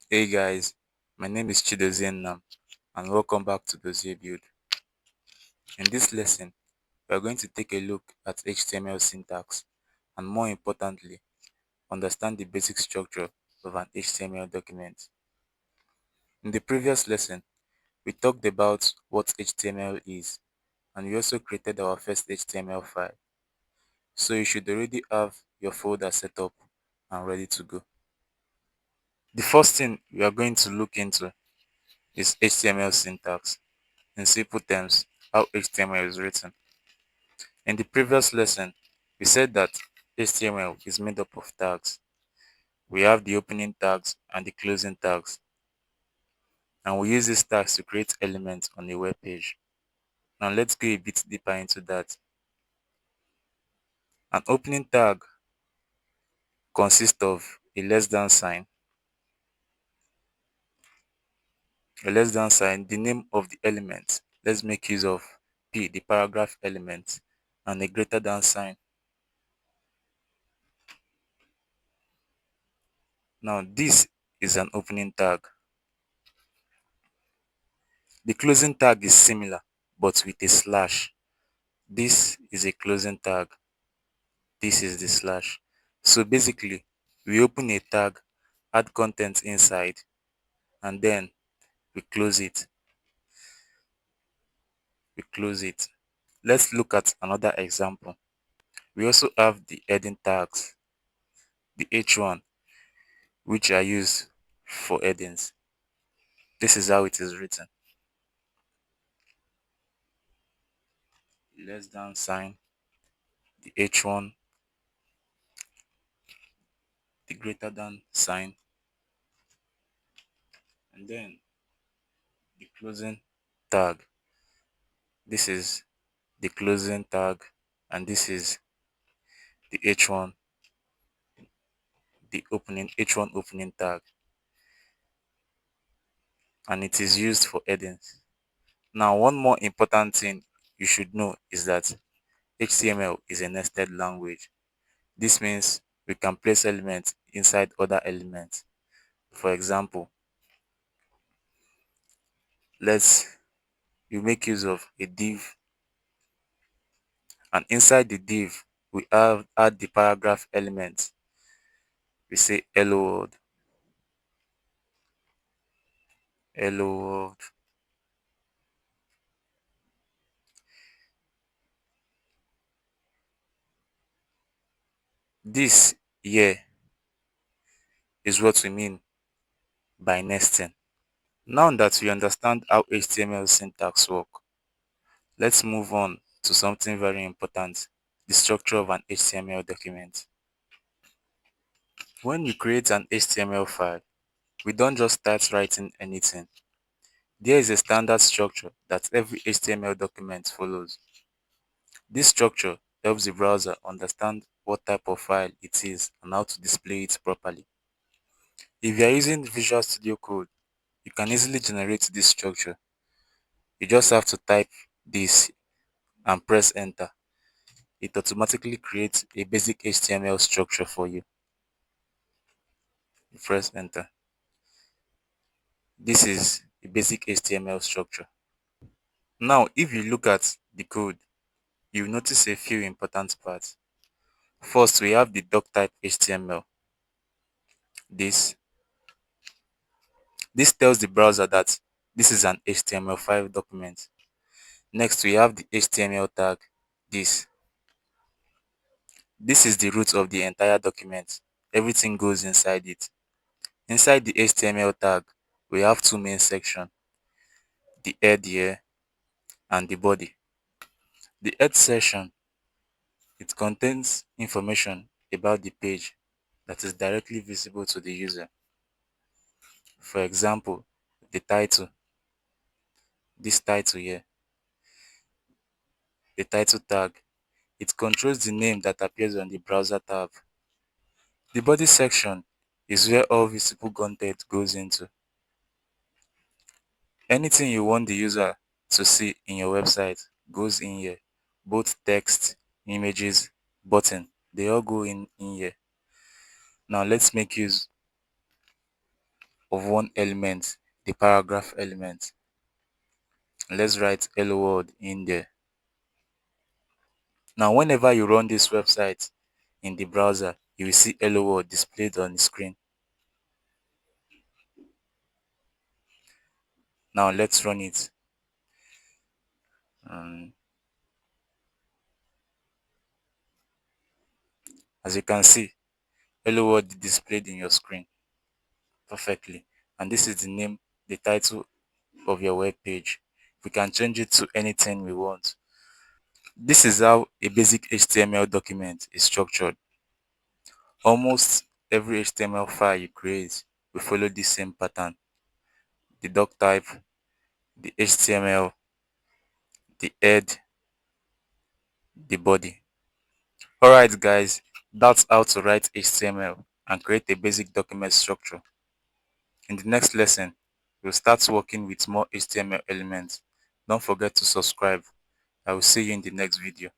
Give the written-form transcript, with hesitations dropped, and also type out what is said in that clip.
Hey guys, my name is Dozie and welcome back to Dozie Build. In this lesson, we are going to take a look at HTML syntax and more importantly, understand the basic structure of an HTML document. In the previous lesson, we talked about what HTML is and we also created our first HTML file. So you should already have your folder set up and ready to go. The first thing we are going to look into is HTML syntax. In simple terms, how HTML is written. In the previous lesson, we said that HTML is made up of tags. We have the opening tags and the closing tags, and we use these tags to create elements on a web page. Now let's go a bit deeper into that. An opening tag consists of a less than sign, the name of the element. Let's make use of P, the paragraph element, and a greater than sign. Now this is an opening tag. The closing tag is similar, but with a slash. This is a closing tag. This is the slash. So basically, we open a tag, add content inside, and then we close it. We close it. Let's look at another example. We also have the heading tags, the H1, which are used for headings. This is how it is written. Less than sign, the H1, the greater than sign, and then the closing tag. This is the closing tag, and this is the H1, the opening H1 opening tag, and it is used for headings. Now, one more important thing you should know is that HTML is a nested language. This means we can place elements inside other elements. For example, let's you make use of a div, and inside the div we add the paragraph element. We say hello world, hello world. This here is what we mean by nesting. Now that we understand how HTML syntax work, let's move on to something very important, the structure of an HTML document. When we create an HTML file, we don't just start writing anything. There is a standard structure that every HTML document follows. This structure helps the browser understand what type of file it is and how to display it properly. If you are using Visual Studio Code, you can easily generate this structure. You just have to type this and press enter. It automatically creates a basic HTML structure for you. You press enter. This is a basic HTML structure. Now, if you look at the code, you'll notice a few important parts. First, we have the doc type HTML. This tells the browser that this is an HTML5 document. Next, we have the HTML tag. This is the root of the entire document. Everything goes inside it. Inside the HTML tag, we have two main sections, the head here and the body. The head section, it contains information about the page that is directly visible to the user. For example, the title, this title here, the title tag, it controls the name that appears on the browser tab. The body section is where all visible content goes into. Anything you want the user to see in your website goes in here. Both text, images, button, they all go in here. Now let's make use of one element, the paragraph element. Let's write hello world in there. Now, whenever you run this website in the browser, you will see hello world displayed on the screen. Now, let's run it. As you can see, hello world is displayed in your screen perfectly. And this is the name, the title of your web page. We can change it to anything we want. This is how a basic HTML document is structured. Almost every HTML file you create will follow the same pattern. The doc type, the HTML, the head, the body. Alright guys, that's how to write HTML and create a basic document structure. In the next lesson, we'll start working with more HTML elements. Don't forget to subscribe. I will see you in the next video.